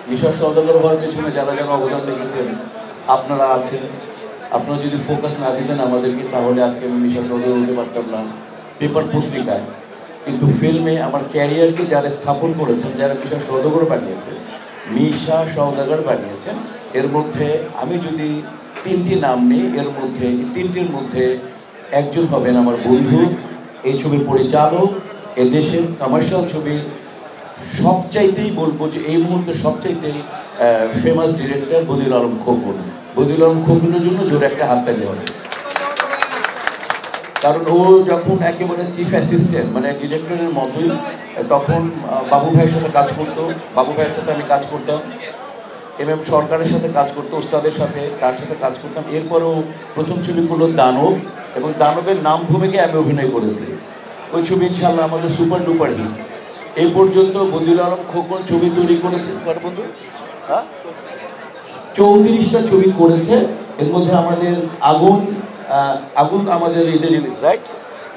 মিশা সওদাগর হওয়ার পেছনে যারা যারা অবদান রেখেছেন আপনারা আছেন। আপনারা যদি ফোকাস না দিতেন আমাদেরকে তাহলে আজকে আমি মিশা সওদাগর হতে পারতাম না পেপার পত্রিকায়। কিন্তু ফিল্মে আমার ক্যারিয়ারকে যারা স্থাপন করেছেন, যারা মিশা সওদাগর বানিয়েছেন, মিশা সওদাগর বানিয়েছেন, এর মধ্যে আমি যদি তিনটি নাম নিই, এর মধ্যে এই তিনটির মধ্যে একজন হবেন আমার বন্ধু, এই ছবির পরিচালক, এদেশের কমার্শিয়াল ছবির সবচাইতেই বলবো যে এই মুহূর্তে সবচাইতেই ফেমাস ডিরেক্টর বদিউল আলম খোকন। বদিউল আলম খোকনের জন্য জোরে একটা হাততালি হবে, কারণ ও যখন একেবারে চিফ অ্যাসিস্ট্যান্ট মানে ডিরেক্টরের মতোই, তখন বাবু ভাইয়ের সাথে কাজ করতো, বাবু ভাইয়ের সাথে আমি কাজ করতাম, এম সরকারের সাথে কাজ করতো, ওস্তাদের সাথে তার সাথে কাজ করতাম। এরপরেও প্রথম ছবি করলো দানব, এবং দানবের নাম ভূমিকায় আমি অভিনয় করেছি। ওই ছবি ইনশাআল্লাহ আমাদের সুপার ডুপার হিট। এই পর্যন্ত বদিউল আলম খোকন ছবি তৈরি করেছে বন্ধু, হ্যাঁ 34টা ছবি করেছে। এর মধ্যে আমাদের আগুন আগুন আমাদের ঈদের রিলিজ, রাইট?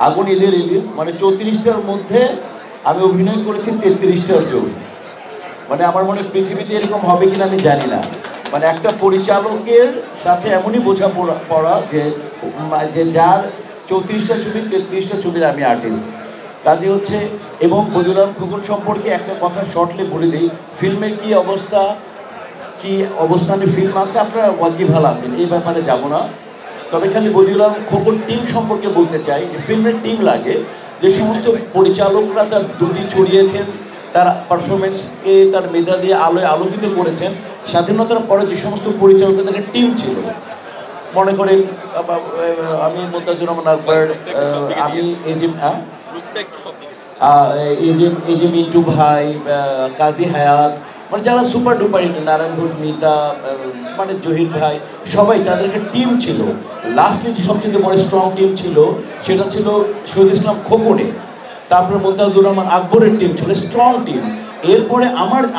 আগুন ঈদের রিলিজ মানে 34টার মধ্যে আমি অভিনয় করেছি 33টার জন্য। মানে আমার মনে পৃথিবীতে এরকম হবে কিনা আমি জানি না। মানে একটা পরিচালকের সাথে এমনই বোঝাপড়া যে যার 34টা ছবি 33টা ছবির আমি আর্টিস্ট। কাজে হচ্ছে, এবং বদিউল আলম খোকন সম্পর্কে একটা কথা শর্টলি বলে দিই, ফিল্মের কি অবস্থা, কি অবস্থানে ফিল্ম আছে, আপনারা ওয়াকিবহাল আছেন, এই ব্যাপারে যাব না। তবে খালি বদিউল আলম খোকন টিম সম্পর্কে বলতে চাই, ফিল্মের টিম লাগে। যে সমস্ত পরিচালকরা তার দুটি ছড়িয়েছেন, তার পারফরমেন্সকে তার মেধা দিয়ে আলোয় আলোকিত করেছেন, স্বাধীনতার পরে যে সমস্ত পরিচালকদের টিম ছিল, মনে করেন আমি মুনতাজুর রহমান আকবর, আমি এই যে মিন্টু ভাই, কাজী হায়াত, মানে যারা super duper hit, Narayan Ghosh, Mita, মানে জহির ভাই, সবাই তাদের একটা টিম ছিল। লাস্টে যে সবচেয়ে বড় স্ট্রং টিম ছিল সেটা ছিল শহীদ ইসলাম খোকনের, তারপরে মুনতাজুর রহমান আকবরের টিম ছিল স্ট্রং টিম। এরপরে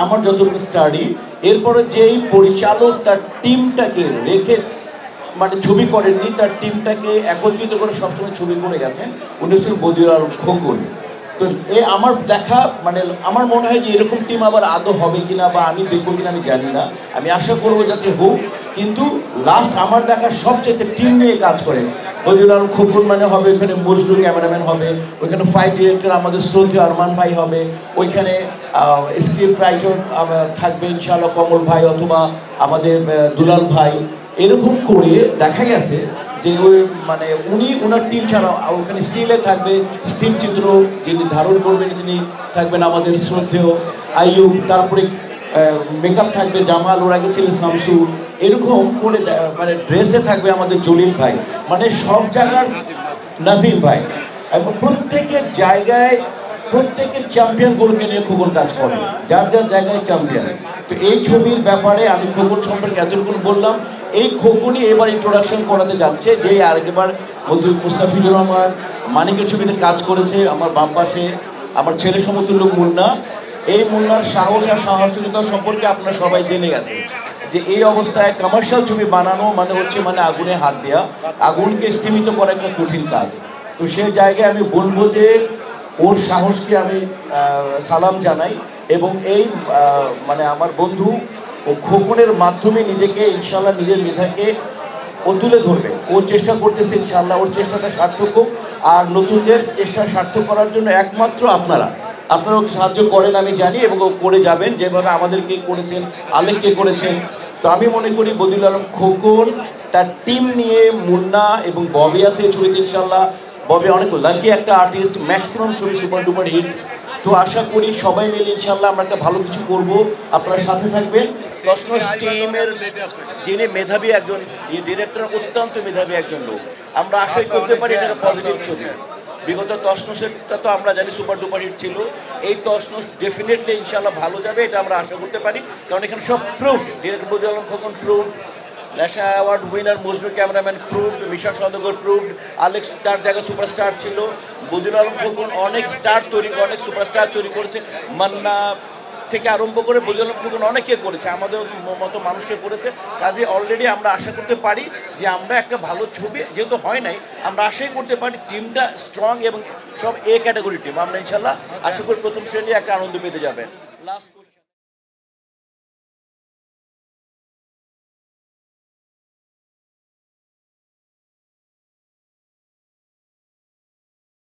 আমার যতটুকু স্টাডি, এরপরে যেই পরিচালক তার টিমটাকে রেখে মানে ছবি করেননি, তার টিমটাকে একত্রিত করে সবসময় ছবি করে গেছেন, উনি হচ্ছেন বদিউল আলম খোকন। তো আমার দেখা মানে আমার মনে হয় যে এরকম টিম আবার আদৌ হবে কিনা বা আমি দেখবো কিনা আমি জানি না, আমি আশা করবো যাতে হোক। কিন্তু লাস্ট আমার দেখা সবচেয়ে টিম নিয়ে কাজ করে বদিউল আলম খোকন মানে হবে, ওইখানে মজরু ক্যামেরাম্যান হবে, ওইখানে ফাইট ডিরেক্টর আমাদের শ্রদ্ধেয় আরমান ভাই হবে, ওইখানে স্ক্রিপ্ট রাইটার থাকবে ইনশাআল্লাহ কমল ভাই অথবা আমাদের দুলাল ভাই। এরকম করে দেখা গেছে যে ওই মানে উনি ওনার টিম ছাড়াও ওখানে স্টিলে থাকবে, স্থির চিত্র যিনি ধারণ করবেন তিনি থাকবেন আমাদের শ্রদ্ধেয় আইয়ুব, তারপরে মেকআপ থাকবে জামাল, ওর আগে ছিল শামসু, এরকম করে মানে ড্রেসে থাকবে আমাদের জলিল ভাই, মানে সব জায়গার নাজিম ভাই, এবং প্রত্যেকের জায়গায় প্রত্যেকের চ্যাম্পিয়নগুলোকে নিয়ে খোকন কাজ করে, যার যার জায়গায় চ্যাম্পিয়ন। তো এই ছবির ব্যাপারে আমি খোকন সম্পর্কে এতটুকু বললাম। এই খোকনই এবার ইন্ট্রোডাকশন করাতে যাচ্ছে, যে আরেকবার মুস্তাফিজুর রহমান মানিকের ছবিতে কাজ করেছে, আমার বাম পাশে আমার ছেলে সমতুল্য মুন্না। এই মুন্নার সাহস আর সাহসিকতা সম্পর্কে আপনারা সবাই জেনে গেছেন যে এই অবস্থায় কমার্শিয়াল ছবি বানানো মানে হচ্ছে মানে আগুনে হাত দেওয়া, আগুনকে স্তীমিত করা একটা কঠিন কাজ। তো সেই জায়গায় আমি বলবো যে ওর সাহসকে আমি সালাম জানাই, এবং এই মানে আমার বন্ধু ও খোকনের মাধ্যমে নিজেকে ইনশাল্লাহ নিজের মেধাকে ও তুলে ধরবে, ও চেষ্টা করতেছে, ইনশাল্লাহ ওর চেষ্টাটা সার্থক হোক। আর নতুনদের চেষ্টা সার্থক করার জন্য একমাত্র আপনারা ওকে সাহায্য করেন আমি জানি, এবং ও করে যাবেন যেভাবে আমাদেরকে করেছেন, আলেককে করেছেন। তো আমি মনে করি বদিউল আলম খোকন তার টিম নিয়ে, মুন্না এবং ববি আছে এই ছবিতে ইনশাল্লাহ। ববি অনেক লাকি একটা আর্টিস্ট, ম্যাক্সিমাম ছবি সুপার ডুপার হিট। তো আশা করি সবাই মিলে ইনশাল্লাহ আমরা একটা ভালো কিছু করব, আপনারা সাথে থাকবেন। তসনস টিমের যিনি মেধাবী একজন ডিরেক্টর, অত্যন্ত মেধাবী একজন লোক, আমরা আশাই করতে পারি এটা একটা পজিটিভ ছবি। বিগত তসনসেরটা তো আমরা জানি সুপার ডুপার হিট ছিল, এই তসনস ডেফিনেটলি ইনশাল্লাহ ভালো যাবে, এটা আমরা আশা করতে পারি। কারণ এখানে সব proved, director Badiul Alam Khokon proved, national award winner Majnu cameraman proved, Misha Sawdagar proved, Alex তার জায়গায় সুপারস্টার ছিল, বদিউল আলম খোকন অনেক স্টার তৈরি, অনেক সুপারস্টার তৈরি করেছে, মান্না থেকে আরম্ভ করে বদিউল আলম খোকন অনেকে করেছে, আমাদের মতো মানুষকে করেছে। কাজে অলরেডি আমরা আশা করতে পারি যে আমরা একটা ভালো ছবি, যেহেতু হয় নাই, আমরা আশাই করতে পারি টিমটা স্ট্রং এবং সব এ ক্যাটাগরি টিম। আমরা ইনশাল্লাহ আশা করি প্রথম শ্রেণী একটা আনন্দ পেতে যাবেন। লাস্ট